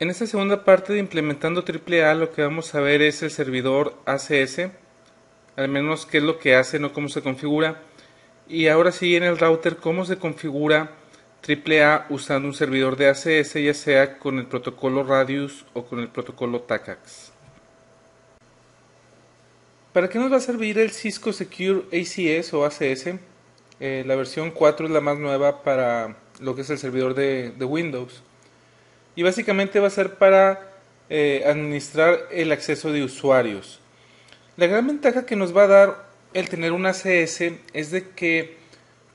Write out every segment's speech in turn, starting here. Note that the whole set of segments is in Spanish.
En esta segunda parte de implementando AAA lo que vamos a ver es el servidor ACS, al menos qué es lo que hace, no cómo se configura. Y ahora sí en el router cómo se configura AAA usando un servidor de ACS, ya sea con el protocolo Radius o con el protocolo TACAX. ¿Para qué nos va a servir el Cisco Secure ACS o ACS? La versión 4 es la más nueva para lo que es el servidor de Windows. Y básicamente va a ser para administrar el acceso de usuarios. La gran ventaja que nos va a dar el tener un ACS es de que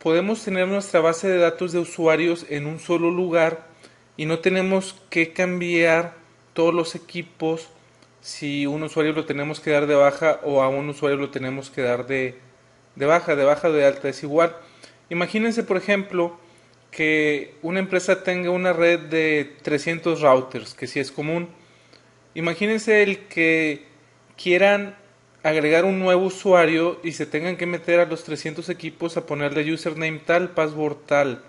podemos tener nuestra base de datos de usuarios en un solo lugar y no tenemos que cambiar todos los equipos si un usuario lo tenemos que dar de baja o a un usuario lo tenemos que dar de baja o de alta, es igual. Imagínense, por ejemplo, que una empresa tenga una red de 300 routers, que sí es común. Imagínense el que quieran agregar un nuevo usuario y se tengan que meter a los 300 equipos a ponerle username tal, password tal.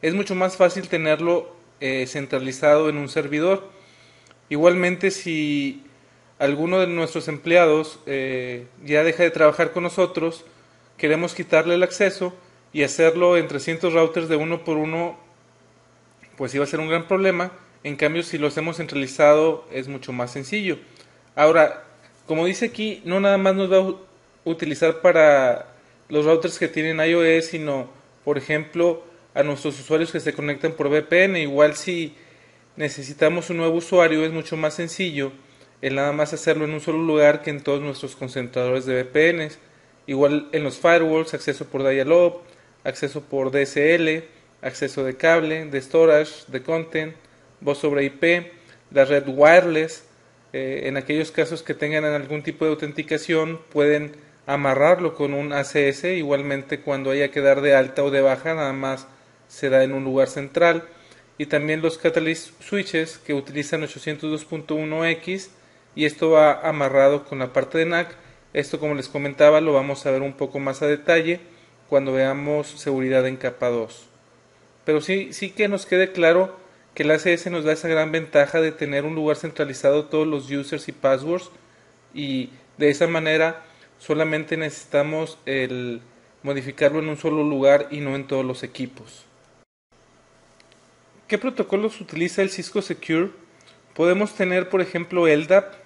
Es mucho más fácil tenerlo centralizado en un servidor. Igualmente, si alguno de nuestros empleados ya deja de trabajar con nosotros, queremos quitarle el acceso y hacerlo en 300 routers de uno por uno, pues iba a ser un gran problema. En cambio, si lo hacemos centralizado es mucho más sencillo. Ahora, como dice aquí, no nada más nos va a utilizar para los routers que tienen iOS, sino, por ejemplo, a nuestros usuarios que se conectan por VPN. Igual si necesitamos un nuevo usuario es mucho más sencillo el nada más hacerlo en un solo lugar que en todos nuestros concentradores de VPNs. Igual en los firewalls, acceso por dial-up, acceso por DSL, acceso de cable, de storage, de content, voz sobre IP, la red wireless. En aquellos casos que tengan algún tipo de autenticación pueden amarrarlo con un ACS. Igualmente cuando haya que dar de alta o de baja nada más se da en un lugar central. Y también los Catalyst switches que utilizan 802.1x y esto va amarrado con la parte de NAC. Esto, como les comentaba, lo vamos a ver un poco más a detalle cuando veamos seguridad en capa 2. Pero sí que nos quede claro que el ACS nos da esa gran ventaja de tener un lugar centralizado todos los users y passwords, y de esa manera solamente necesitamos el modificarlo en un solo lugar y no en todos los equipos. ¿Qué protocolos utiliza el Cisco Secure? Podemos tener, por ejemplo, LDAP,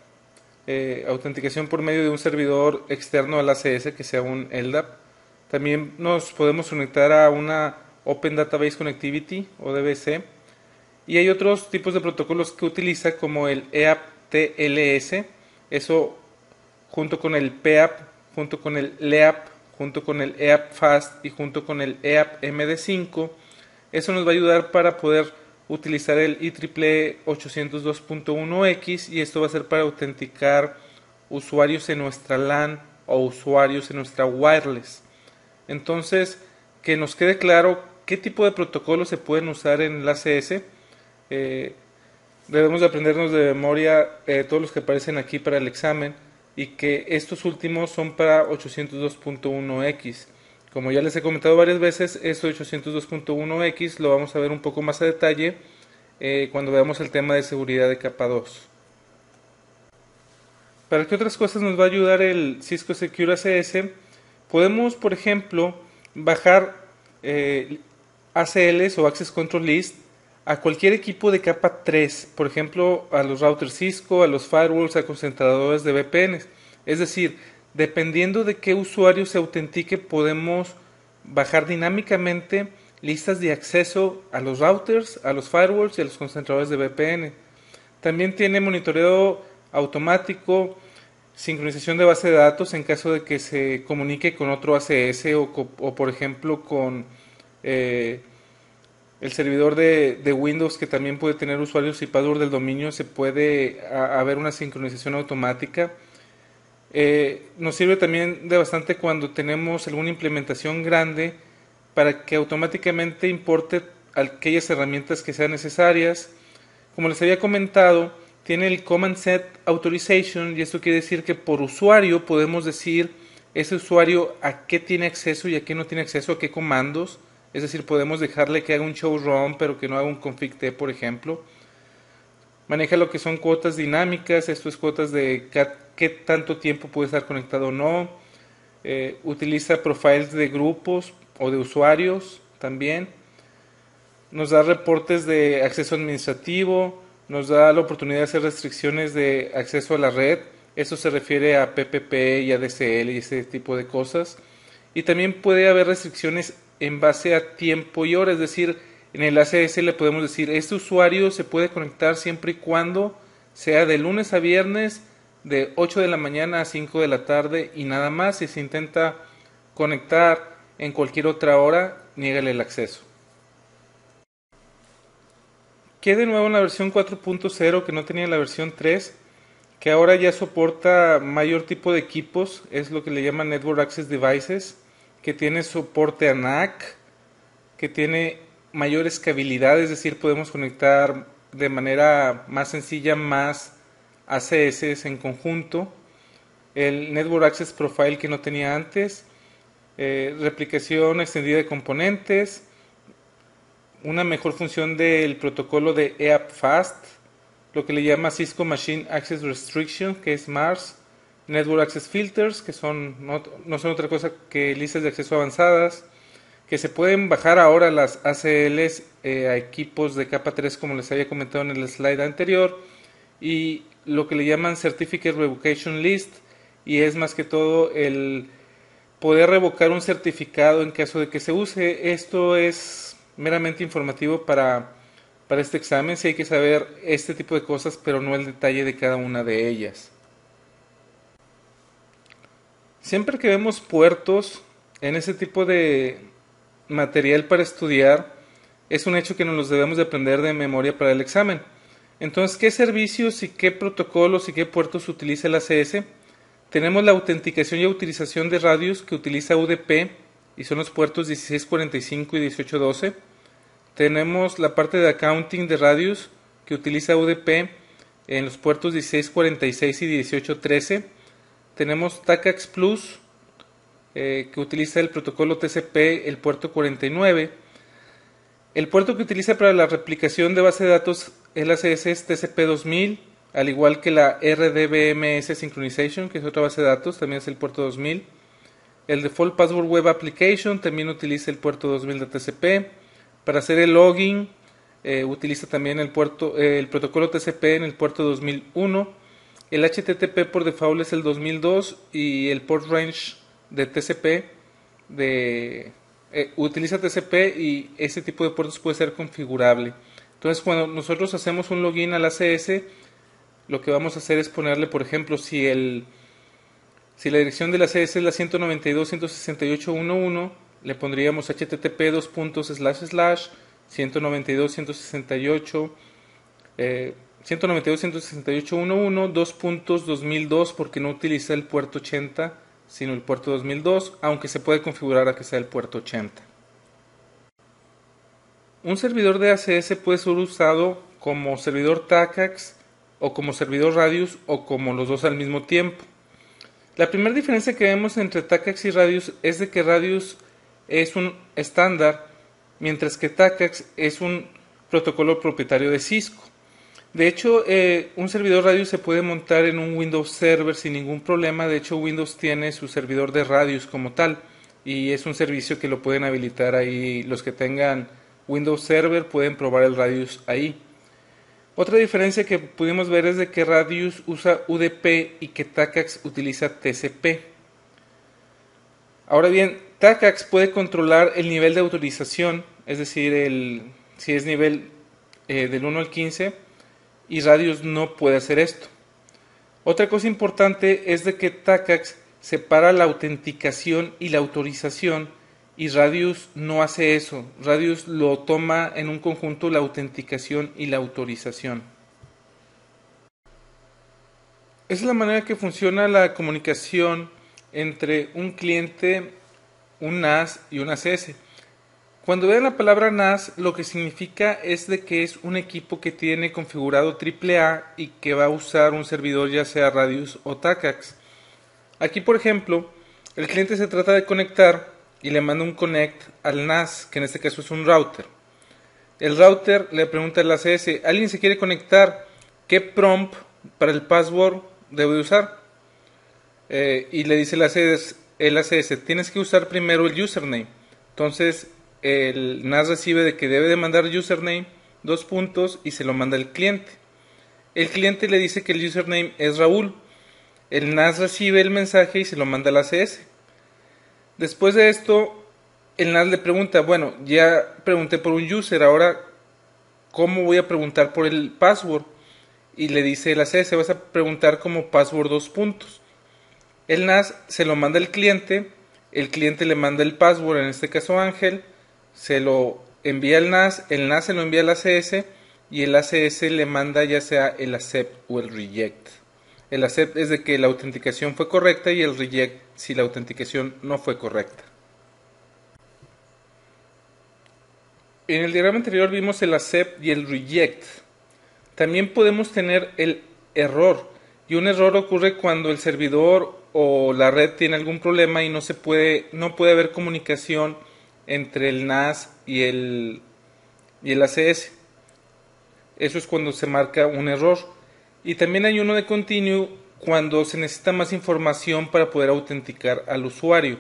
autenticación por medio de un servidor externo al ACS que sea un LDAP. También nos podemos conectar a una Open Database Connectivity o DBC. Y hay otros tipos de protocolos que utiliza como el EAP-TLS. Eso junto con el PEAP, junto con el LEAP, junto con el EAP-FAST y junto con el EAP-MD5. Eso nos va a ayudar para poder utilizar el IEEE 802.1x y esto va a ser para autenticar usuarios en nuestra LAN o usuarios en nuestra wireless. Entonces, que nos quede claro qué tipo de protocolos se pueden usar en el ACS. Debemos de aprendernos de memoria todos los que aparecen aquí para el examen y que estos últimos son para 802.1x. Como ya les he comentado varias veces, esto de 802.1x lo vamos a ver un poco más a detalle cuando veamos el tema de seguridad de capa 2. ¿Para qué otras cosas nos va a ayudar el Cisco Secure ACS? Podemos, por ejemplo, bajar ACLs o Access Control List a cualquier equipo de capa 3, por ejemplo, a los routers Cisco, a los firewalls, a concentradores de VPNs. Es decir, dependiendo de qué usuario se autentique, podemos bajar dinámicamente listas de acceso a los routers, a los firewalls y a los concentradores de VPN. También tiene monitoreo automático, sincronización de base de datos en caso de que se comunique con otro ACS o por ejemplo con el servidor de Windows, que también puede tener usuarios y password del dominio. Se puede haber una sincronización automática. Nos sirve también de bastante cuando tenemos alguna implementación grande para que automáticamente importe aquellas herramientas que sean necesarias. Como les había comentado, tiene el Command Set Authorization y esto quiere decir que por usuario podemos decir ese usuario a qué tiene acceso y a qué no tiene acceso, a qué comandos. Es decir, podemos dejarle que haga un show run pero que no haga un config t, por ejemplo. Maneja lo que son cuotas dinámicas, esto es cuotas de qué tanto tiempo puede estar conectado o no. Utiliza profiles de grupos o de usuarios también. Nos da reportes de acceso administrativo, nos da la oportunidad de hacer restricciones de acceso a la red. Eso se refiere a PPP y ADSL y ese tipo de cosas. Y también puede haber restricciones en base a tiempo y hora, es decir, en el ACS le podemos decir, este usuario se puede conectar siempre y cuando sea de lunes a viernes, de 8 de la mañana a 5 de la tarde y nada más. Si se intenta conectar en cualquier otra hora, niégale el acceso. ¿Qué de nuevo en la versión 4.0 que no tenía en la versión 3? Que ahora ya soporta mayor tipo de equipos, es lo que le llaman Network Access Devices, que tiene soporte a NAC, que tiene mayor escalabilidad, es decir, podemos conectar de manera más sencilla más ACS en conjunto, el Network Access Profile que no tenía antes, replicación extendida de componentes, una mejor función del protocolo de EAP Fast, lo que le llama Cisco Machine Access Restriction, que es MARS, Network Access Filters, que no son otra cosa que listas de acceso avanzadas, que se pueden bajar ahora las ACLs a equipos de capa 3 como les había comentado en el slide anterior, y lo que le llaman Certificate Revocation List, y es más que todo el poder revocar un certificado en caso de que se use. Esto es meramente informativo para este examen, si hay que saber este tipo de cosas, pero no el detalle de cada una de ellas. Siempre que vemos puertos en ese tipo de material para estudiar, es un hecho que nos los debemos de aprender de memoria para el examen. Entonces, ¿qué servicios y qué protocolos y qué puertos utiliza el ACS? Tenemos la autenticación y utilización de radios que utiliza UDP y son los puertos 1645 y 1812. Tenemos la parte de accounting de radios que utiliza UDP en los puertos 1646 y 1813. Tenemos TACAX Plus, que utiliza el protocolo TCP, el puerto 49. El puerto que utiliza para la replicación de base de datos el ACS es TCP/2000, al igual que la RDBMS Synchronization, que es otra base de datos, también es el puerto 2000. El Default Password Web Application también utiliza el puerto 2000 de TCP. Para hacer el login utiliza también el protocolo TCP en el puerto 2001. El HTTP por default es el 2002 y el port range de TCP utiliza TCP y ese tipo de puertos puede ser configurable. Entonces, cuando nosotros hacemos un login al ACS, lo que vamos a hacer es ponerle, por ejemplo, si la dirección del ACS es la 192.168.1.1, le pondríamos http 192.168.1.1 2002 porque no utiliza el puerto 80 sino el puerto 2002, aunque se puede configurar a que sea el puerto 80. Un servidor de ACS puede ser usado como servidor TACAX o como servidor Radius o como los dos al mismo tiempo. La primera diferencia que vemos entre TACAX y Radius es de que Radius es un estándar, mientras que TACAX es un protocolo propietario de Cisco. De hecho, un servidor Radius se puede montar en un Windows Server sin ningún problema. De hecho, Windows tiene su servidor de Radius como tal y es un servicio que lo pueden habilitar ahí. Los que tengan Windows Server pueden probar el Radius ahí. Otra diferencia que pudimos ver es de que Radius usa UDP y que TACAX utiliza TCP. Ahora bien, TACAX puede controlar el nivel de autorización, es decir, si es nivel del 1 al 15, y Radius no puede hacer esto. Otra cosa importante es de que TACAX separa la autenticación y la autorización y Radius no hace eso. Radius lo toma en un conjunto la autenticación y la autorización. Esa es la manera que funciona la comunicación entre un cliente, un NAS y un ACS. Cuando vean la palabra NAS, lo que significa es de que es un equipo que tiene configurado AAA y que va a usar un servidor ya sea Radius o TACAX. Aquí, por ejemplo, el cliente se trata de conectar y le manda un connect al NAS, que en este caso es un router. El router le pregunta al ACS, ¿alguien se quiere conectar? qué prompt para el password debe usar. Y le dice el ACS, tienes que usar primero el username. Entonces el NAS recibe de que debe de mandar username, dos puntos, y se lo manda al cliente. El cliente le dice que el username es Raúl. El NAS recibe el mensaje y se lo manda al ACS. Después de esto, el NAS le pregunta, bueno, ya pregunté por un user, ahora ¿cómo voy a preguntar por el password? Y le dice el ACS, vas a preguntar como password dos puntos. El NAS se lo manda al cliente, el cliente le manda el password, en este caso Ángel, se lo envía al NAS, el NAS se lo envía al ACS y el ACS le manda ya sea el accept o el reject. El accept es de que la autenticación fue correcta y el reject si la autenticación no fue correcta. En el diagrama anterior vimos el accept y el reject. También podemos tener el error, y un error ocurre cuando el servidor o la red tiene algún problema y no puede haber comunicación entre el NAS y el ACS. Eso es cuando se marca un error. Y también hay uno de continue cuando se necesita más información para poder autenticar al usuario.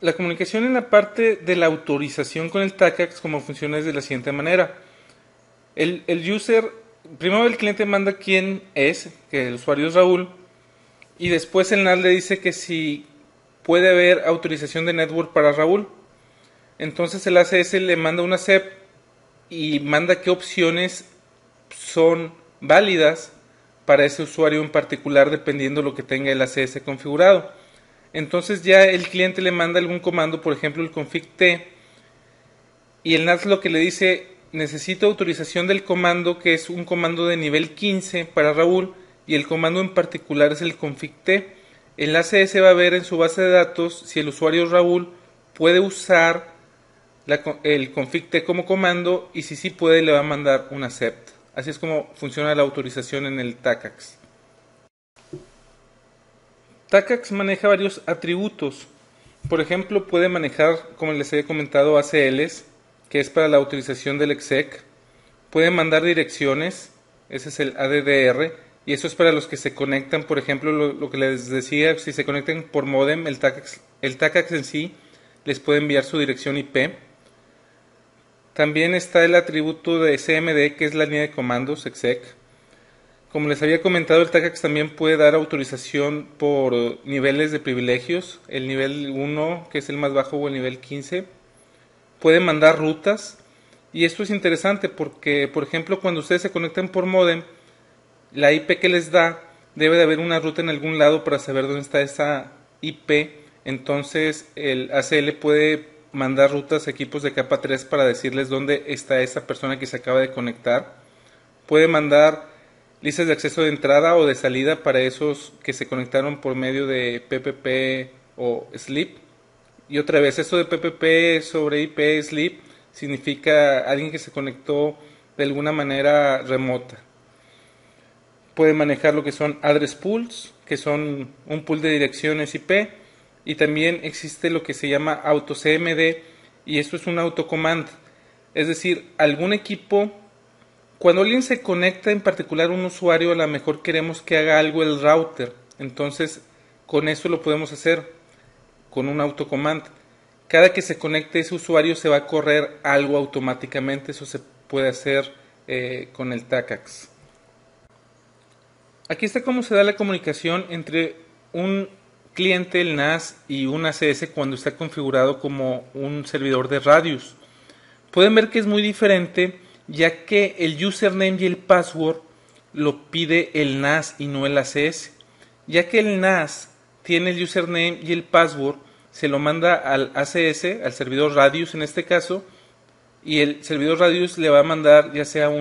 La comunicación en la parte de la autorización con el TACACS como funciona es de la siguiente manera. El user, primero el cliente manda quién es, que el usuario es Raúl, y después el NAS le dice que si puede haber autorización de network para Raúl. Entonces el ACS le manda una accept y manda qué opciones son válidas para ese usuario en particular dependiendo de lo que tenga el ACS configurado. Entonces ya el cliente le manda algún comando, por ejemplo el config-t, y el NAS lo que le dice, necesito autorización del comando, que es un comando de nivel 15 para Raúl, y el comando en particular es el config-t. El ACS va a ver en su base de datos si el usuario Raúl puede usar el config-t como comando, y si sí puede le va a mandar un accept. Así es como funciona la autorización en el TACACS. TACACS maneja varios atributos. Por ejemplo, puede manejar, como les había comentado, ACLs, que es para la autorización del exec. Puede mandar direcciones, ese es el ADDR, y eso es para los que se conectan, por ejemplo, lo que les decía, si se conectan por modem, el TACACS en sí les puede enviar su dirección IP. También está el atributo de CMD, que es la línea de comandos exec. Como les había comentado, el TACACS también puede dar autorización por niveles de privilegios, el nivel 1, que es el más bajo, o el nivel 15. Puede mandar rutas, y esto es interesante porque, por ejemplo, cuando ustedes se conectan por modem, la IP que les da, debe de haber una ruta en algún lado para saber dónde está esa IP. Entonces el ACL puede mandar rutas a equipos de capa 3 para decirles dónde está esa persona que se acaba de conectar. Puede mandar listas de acceso de entrada o de salida para esos que se conectaron por medio de PPP o SLEEP. Y otra vez, esto de PPP sobre IP SLEEP significa alguien que se conectó de alguna manera remota. Puede manejar lo que son address pools, que son un pool de direcciones IP, y también existe lo que se llama AutoCMD, y esto es un autocommand. Es decir, algún equipo, cuando alguien se conecta, en particular un usuario, a lo mejor queremos que haga algo el router. Entonces, con eso lo podemos hacer, con un autocommand. Cada que se conecte ese usuario se va a correr algo automáticamente. Eso se puede hacer con el TACACS. Aquí está cómo se da la comunicación entre un cliente, el NAS, y un ACS cuando está configurado como un servidor de Radius. Pueden ver que es muy diferente, ya que el username y el password lo pide el NAS y no el ACS. Ya que el NAS tiene el username y el password, se lo manda al ACS, al servidor Radius en este caso, y el servidor Radius le va a mandar ya sea un